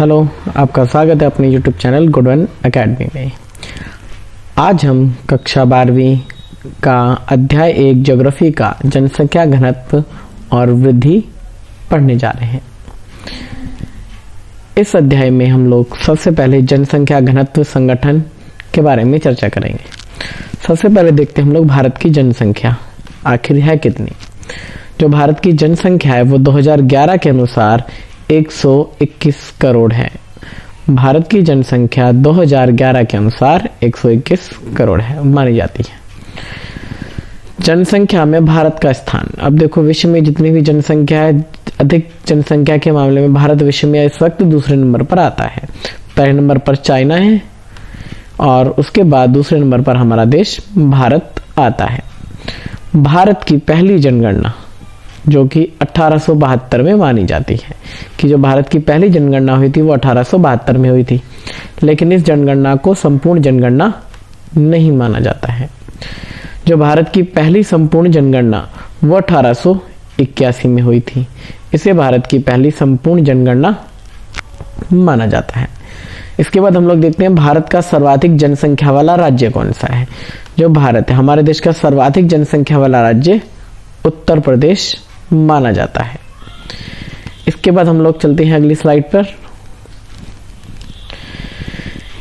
Hello, आपका स्वागत है अपने YouTube channel good one academy में। आज हम कक्षा 12वीं का अध्याय 1 ज्योग्राफी का जनसंख्या घनत्व और वृद्धि पढ़ने जा रहे हैं। इस अध्याय में हम लोग सबसे पहले जनसंख्या घनत्व संगठन के बारे में चर्चा करेंगे। सबसे पहले देखते हैं हम लोग भारत की जनसंख्या आखिर है कितनी। जो भारत की जनसंख्या है वो 2011 के अनुसार 121 करोड़ है। भारत की जनसंख्या 2011 के अनुसार 121 करोड़ है मानी जाती है। जनसंख्या में भारत का स्थान, अब देखो विश्व में जितनी भी जनसंख्या है, अधिक जनसंख्या के मामले में भारत विश्व में इस वक्त दूसरे नंबर पर आता है। पहले नंबर पर चाइना है और उसके बाद दूसरे नंबर पर हमारा देश भारत आता है। भारत की पहली जनगणना जो कि 1872 में मानी जाती है कि जो भारत की पहली जनगणना हुई थी वो 1872 में हुई थी, लेकिन इस जनगणना को संपूर्ण जनगणना नहीं माना जाता है। जो भारत की पहली संपूर्ण जनगणना वो 1881 में हुई थी, इसे भारत की पहली संपूर्ण जनगणना माना जाता है। इसके बाद हम लोग देखते हैं भारत का सर्वाधिक जनसंख्या वाला राज्य कौन सा है। जो भारत है, हमारे देश का सर्वाधिक जनसंख्या वाला राज्य उत्तर प्रदेश माना जाता है। इसके बाद हम लोग चलते हैं अगली स्लाइड पर।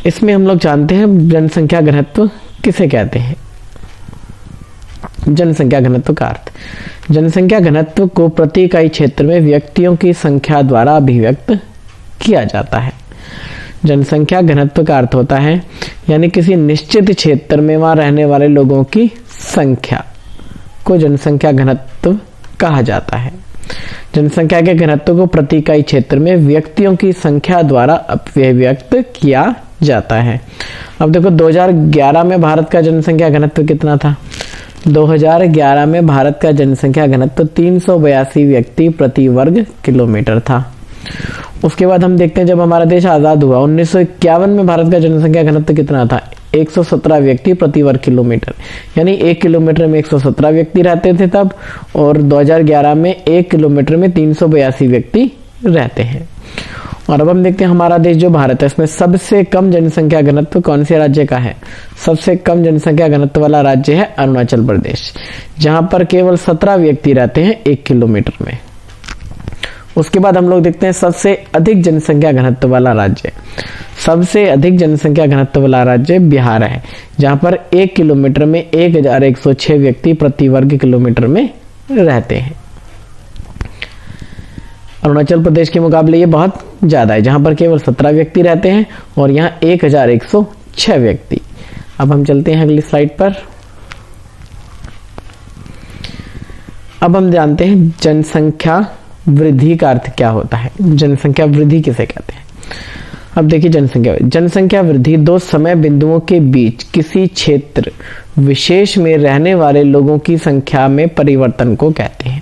इसमें हम लोग जानते हैं जनसंख्या घनत्व किसे कहते हैं। जनसंख्या घनत्व का अर्थ, जनसंख्या घनत्व को प्रति इकाई क्षेत्र में व्यक्तियों की संख्या द्वारा अभिव्यक्त किया जाता है। जनसंख्या घनत्व का अर्थ होता है यानी किसी निश्चित क्षेत्र में वहां रहने वाले लोगों की संख्या को जनसंख्या घनत्व कहा जाता है। जनसंख्या के घनत्व को प्रति इकाई क्षेत्र में व्यक्तियों की संख्या द्वारा अभिव्यक्त किया जाता है। अब देखो 2011 में भारत का जनसंख्या घनत्व कितना था। 2011 में भारत का जनसंख्या घनत्व 382 व्यक्ति प्रति वर्ग किलोमीटर था। उसके बाद हम देखते हैं जब हमारा देश आजाद हुआ 1951 में भारत का जनसंख्या घनत्व कितना था, 117 व्यक्ति प्रति वर्ग किलोमीटर, यानी 1 किलोमीटर में 117 व्यक्ति रहते थे तब, और 2011 में 1 किलोमीटर में 382 व्यक्ति रहते हैं। और अब हम देखते हैं हमारा देश जो भारत है इसमें सबसे कम जनसंख्या घनत्व कौन से राज्य का है। सबसे कम जनसंख्या घनत्व वाला राज्य है अरुणाचल प्रदेश, जहां पर केवल 17 व्यक्ति रहते हैं 1 किलोमीटर में। उसके बाद हम लोग देखते हैं सबसे अधिक जनसंख्या घनत्व वाला राज्य, सबसे अधिक जनसंख्या घनत्व वाला राज्य बिहार है, जहां पर 1 किलोमीटर में 1106 व्यक्ति प्रति वर्ग किलोमीटर में रहते हैं। अरुणाचल प्रदेश के मुकाबले ये बहुत ज्यादा है, जहां पर केवल 17 व्यक्ति रहते हैं और यहाँ 1106 व्यक्ति। अब हम चलते हैं अगली स्लाइड पर। अब हम जानते हैं जनसंख्या वृद्धि का अर्थ क्या होता है। जनसंख्या वृद्धि किसे कहते हैं। अब देखिए जनसंख्या वृद्धि दो समय बिंदुओं के बीच किसी क्षेत्र विशेष में रहने वाले लोगों की संख्या में परिवर्तन को कहते हैं।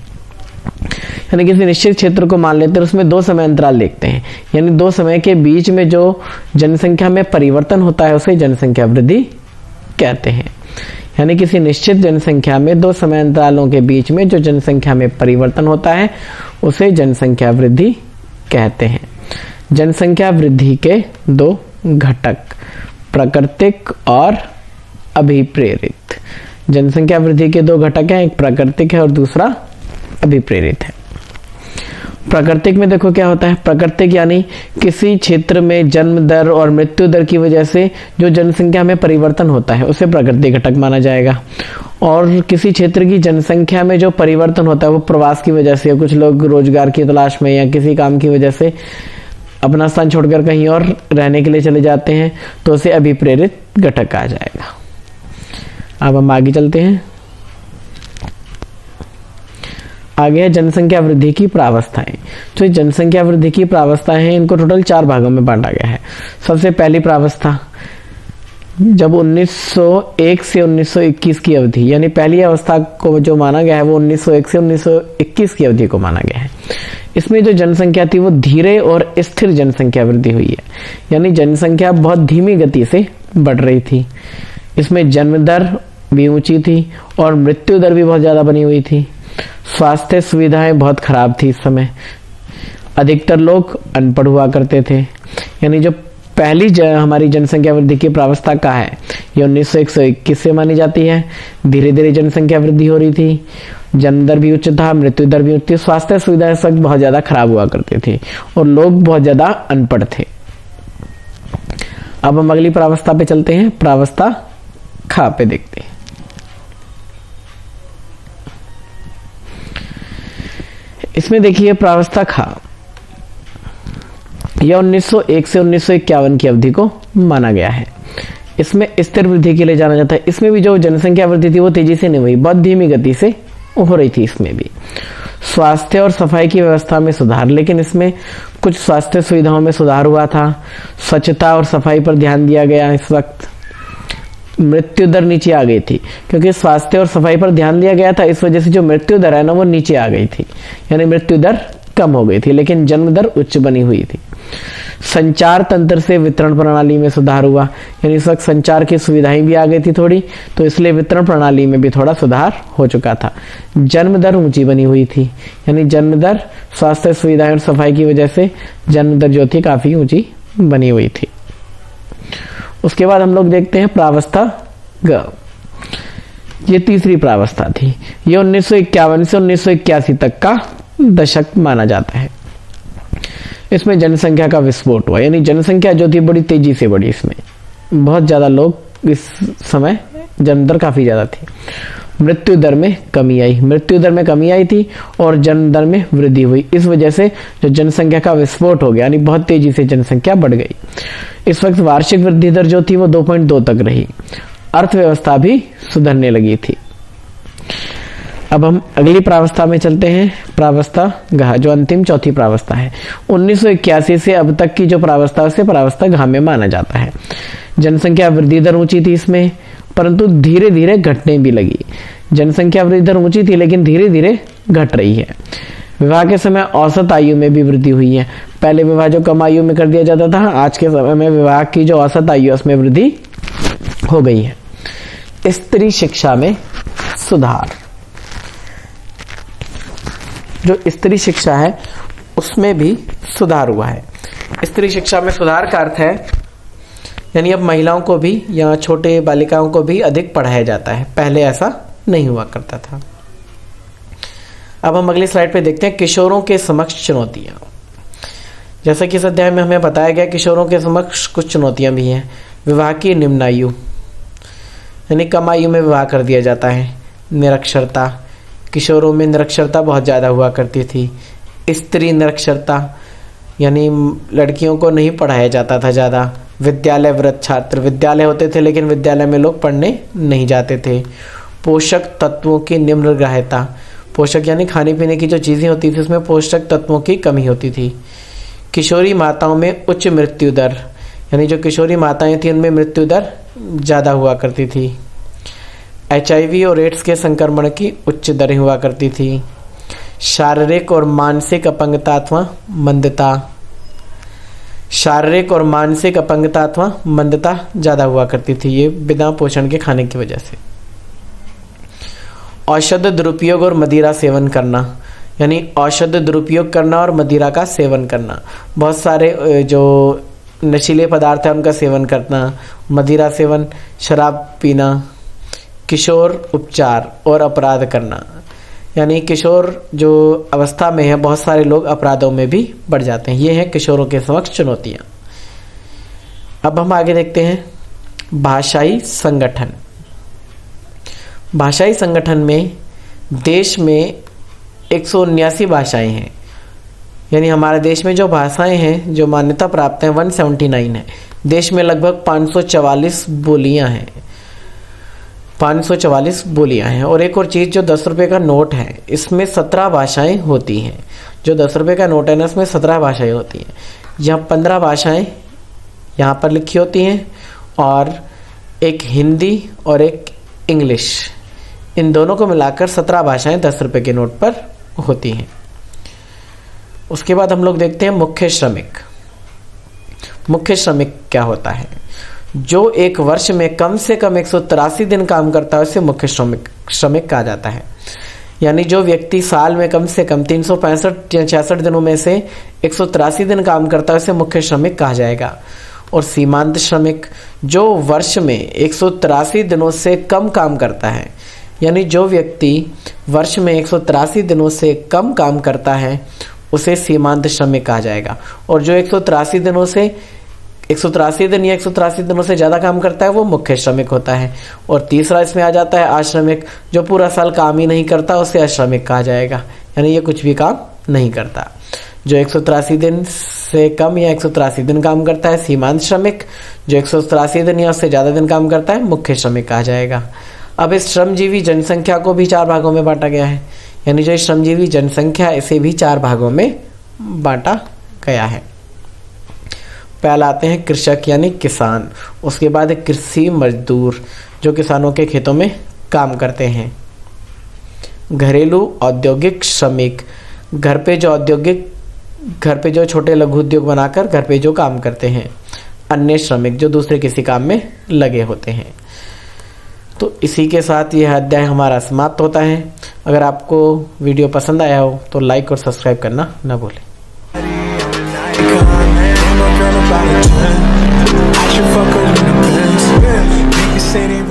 यानी किसी निश्चित क्षेत्र को मान लेते हैं, उसमें 2 समय अंतराल देखते हैं, यानी 2 समय के बीच में जो जनसंख्या में परिवर्तन होता है उसे जनसंख्या वृद्धि कहते हैं। यानी किसी निश्चित जनसंख्या में 2 समय अंतरालों के बीच में जो जनसंख्या में परिवर्तन होता है उसे जनसंख्या वृद्धि कहते हैं। जनसंख्या वृद्धि के 2 घटक, प्राकृतिक और अभिप्रेरित। जनसंख्या वृद्धि के 2 घटक हैं, एक प्राकृतिक है और दूसरा अभिप्रेरित है। प्राकृतिक में देखो क्या होता है। प्राकृतिक यानी किसी क्षेत्र में जन्म दर और मृत्यु दर की वजह से जो जनसंख्या में परिवर्तन होता है उसे प्राकृतिक घटक माना जाएगा। और किसी क्षेत्र की जनसंख्या में जो परिवर्तन होता है वो प्रवास की वजह से, कुछ लोग रोजगार की तलाश में या किसी काम की वजह से अपना स्थान छोड़कर कहीं और रहने के लिए चले जाते हैं, तो उसे अभिप्रेरित घटक कहा जाएगा। अब हम आगे चलते हैं। आगे है जनसंख्या वृद्धि की प्रावस्थाएं। जो जनसंख्या वृद्धि की प्रावस्थाएं हैं इनको टोटल 4 भागों में बांटा गया है। सबसे पहली प्रावस्था जब 1901 से 1921 की अवधि, यानी पहली अवस्था को जो माना गया है वो 1901 से 1921 की अवधि को माना गया है। इसमें जो जनसंख्या थी वो धीरे और स्थिर जनसंख्या वृद्धि हुई है, यानी जनसंख्या बहुत धीमी गति से बढ़ रही थी। इसमें जन्म दर भी ऊंची थी और मृत्यु दर भी बहुत ज्यादा बनी हुई थी। स्वास्थ्य सुविधाएं बहुत खराब थी इस समय। अधिकतर लोग अनपढ़ हुआ करते थे। यानी जो पहली हमारी जनसंख्या वृद्धि की प्रावस्था का है, ये 1901 से 21 से मानी जाती है। धीरे धीरे जनसंख्या वृद्धि हो रही थी, जन्म दर भी उच्च था, मृत्यु दर भी उच्च थी, स्वास्थ्य सुविधाएं इस वक्त बहुत ज्यादा खराब हुआ करती थी और लोग बहुत ज्यादा अनपढ़ थे। अब हम अगली प्रावस्था पे चलते हैं, प्रावस्था खा पे देखते हैं। इसमें देखिए प्रावस्था खा, यह 1901 से 1951 की अवधि को माना गया है। इसमें स्थिर वृद्धि के लिए जाना जाता है। इसमें भी जो जनसंख्या वृद्धि थी वो तेजी से नहीं हुई, बहुत धीमी गति से हो रही थी। इसमें भी स्वास्थ्य और सफाई की व्यवस्था में सुधार, लेकिन इसमें कुछ स्वास्थ्य सुविधाओं में सुधार हुआ था। स्वच्छता और सफाई पर ध्यान दिया गया। इस वक्त मृत्यु दर नीचे आ गई थी, क्योंकि स्वास्थ्य और सफाई पर ध्यान दिया गया था। इस वजह से जो मृत्यु दर है ना वो नीचे आ गई थी, यानी मृत्यु दर कम हो गई थी, लेकिन जन्म दर उच्च बनी हुई थी। संचार तंत्र से वितरण प्रणाली में सुधार हुआ, यानी इस वक्त संचार की सुविधाएं भी आ गई थी थोड़ी, तो इसलिए वितरण प्रणाली में भी थोड़ा सुधार हो चुका था। जन्म दर ऊंची बनी हुई थी, यानी जन्म दर स्वास्थ्य सुविधाएं और सफाई की वजह से जन्म दर जो थी काफी ऊंची बनी हुई थी। उसके बाद हम लोग देखते हैं प्रावस्था ग, ये तीसरी प्रावस्था थी। ये 1951 से 1981 तक का दशक माना जाता है। इसमें जनसंख्या का विस्फोट हुआ, यानी जनसंख्या जो थी बड़ी तेजी से बढ़ी। इसमें बहुत ज्यादा लोग, इस समय जन्म दर काफी ज्यादा थी। मृत्यु दर में कमी आई, मृत्यु दर में कमी आई थी और जन्म दर में वृद्धि हुई। इस वजह से जो जनसंख्या का विस्फोट हो गया, यानी बहुत तेजी से जनसंख्या बढ़ गई। इस वक्त वार्षिक वृद्धि दर जो थी वो 2.2 तक रही। अर्थव्यवस्था भी सुधरने लगी थी। अब हम अगली प्रावस्था में चलते हैं, प्रावस्था घ, जो अंतिम चौथी प्रावस्था है। 1981 से अब तक की जो प्रावस्था, उसे प्रावस्था घ में माना जाता है। जनसंख्या वृद्धि दर ऊंची थी इसमें, परंतु धीरे धीरे घटने भी लगी। जनसंख्या वृद्धि दर ऊंची थी लेकिन धीरे धीरे घट रही है। विवाह के समय औसत आयु में भी वृद्धि हुई है। पहले विवाह जो कम आयु में कर दिया जाता था, आज के समय में विवाह की जो औसत आयु उसमें वृद्धि हो गई है। स्त्री शिक्षा में सुधार, जो स्त्री शिक्षा है उसमें भी सुधार हुआ है। स्त्री शिक्षा में सुधार का अर्थ है, यानी अब महिलाओं को भी या छोटे बालिकाओं को भी अधिक पढ़ाया जाता है, पहले ऐसा नहीं हुआ करता था। अब हम अगली स्लाइड पे देखते हैं किशोरों के समक्ष चुनौतियां। जैसा कि इस अध्याय में हमें बताया गया, किशोरों के समक्ष कुछ चुनौतियां भी हैं। विवाह की निम्न आयु, यानी कम आयु में विवाह कर दिया जाता है। निरक्षरता, किशोरों में निरक्षरता बहुत ज़्यादा हुआ करती थी। स्त्री निरक्षरता, यानी लड़कियों को नहीं पढ़ाया जाता था ज़्यादा। विद्यालय व्रत छात्र, विद्यालय होते थे लेकिन विद्यालय में लोग पढ़ने नहीं जाते थे। पोषक तत्वों की निम्न ग्राह्यता, पोषक यानी खाने पीने की जो चीज़ें होती थी उसमें पोषक तत्वों की कमी होती थी। किशोरी माताओं में उच्च मृत्यु दर, यानी जो किशोरी माताएं थी उनमें मृत्यु दर ज़्यादा हुआ करती थी। HIV और एड्स के संक्रमण की उच्च दरें हुआ करती थी। शारीरिक और मानसिक अपंगता अथवा मंदता, शारीरिक और मानसिक अपंगता अथवा मंदता ज़्यादा हुआ करती थी, ये बिना पोषण के खाने की वजह से। औषध दुरुपयोग और मदिरा सेवन करना, यानी औषध दुरुपयोग करना और मदिरा का सेवन करना। बहुत सारे जो नशीले पदार्थ है उनका सेवन करना, मदिरा सेवन, शराब पीना। किशोर उपचार और अपराध करना, यानी किशोर जो अवस्था में है बहुत सारे लोग अपराधों में भी बढ़ जाते हैं। ये हैं किशोरों के समक्ष चुनौतियां। अब हम आगे देखते हैं भाषाई संगठन। भाषाई संगठन में देश में 179 भाषाएं हैं, यानी हमारे देश में जो भाषाएं हैं जो मान्यता प्राप्त हैं 179 है। देश में लगभग 544 बोलियां हैं, 544 बोलियां हैं। और एक और चीज़, जो 10 रुपये का नोट है इसमें 17 भाषाएं होती हैं। जो 10 रुपये का नोट है ना इसमें 17 भाषाएं होती हैं। यहाँ 15 भाषाएं यहाँ पर लिखी होती हैं और एक हिंदी और एक इंग्लिश, इन दोनों को मिलाकर 17 भाषाएं 10 रुपये के नोट पर होती हैं। उसके बाद हम लोग देखते हैं मुख्य श्रमिक। मुख्य श्रमिक क्या होता है? जो एक वर्ष में कम से कम 183 दिन काम करता है उसे मुख्य श्रमिक कहा जाता है। यानी जो व्यक्ति साल में कम से कम 365 या 66 दिनों में से 183 दिन काम करता है उसे मुख्य श्रमिक कहा जाएगा। और सीमांत श्रमिक जो वर्ष में 183 दिनों से कम काम करता है, यानी जो व्यक्ति वर्ष में 183 दिनों से कम काम करता है उसे सीमांत श्रमिक कहा जाएगा। और जो 183 दिनों से 183 दिन या 183 दिनों से ज़्यादा काम करता है वो मुख्य श्रमिक होता है। और तीसरा इसमें आ जाता है अश्रमिक, जो पूरा साल काम ही नहीं करता उसे अश्रमिक कहा जाएगा, यानी ये कुछ भी काम नहीं करता। जो 183 दिन से कम या 183 दिन काम करता है सीमांत श्रमिक, जो 183 दिन या उससे ज़्यादा दिन काम करता है मुख्य श्रमिक कहा जाएगा। अब इस श्रमजीवी जनसंख्या को भी 4 भागों में बांटा गया है, यानी जो श्रमजीवी जनसंख्या इसे भी 4 भागों में बांटा गया है। पहला आते हैं कृषक यानी किसान, उसके बाद एक कृषि मजदूर जो किसानों के खेतों में काम करते हैं, घरेलू औद्योगिक श्रमिक घर पे जो छोटे लघु उद्योग बनाकर घर पे जो काम करते हैं, अन्य श्रमिक जो दूसरे किसी काम में लगे होते हैं। तो इसी के साथ यह अध्याय हमारा समाप्त होता है। अगर आपको वीडियो पसंद आया हो तो लाइक और सब्सक्राइब करना न भूलें। I should fuck her in the Benz. Yeah, you say they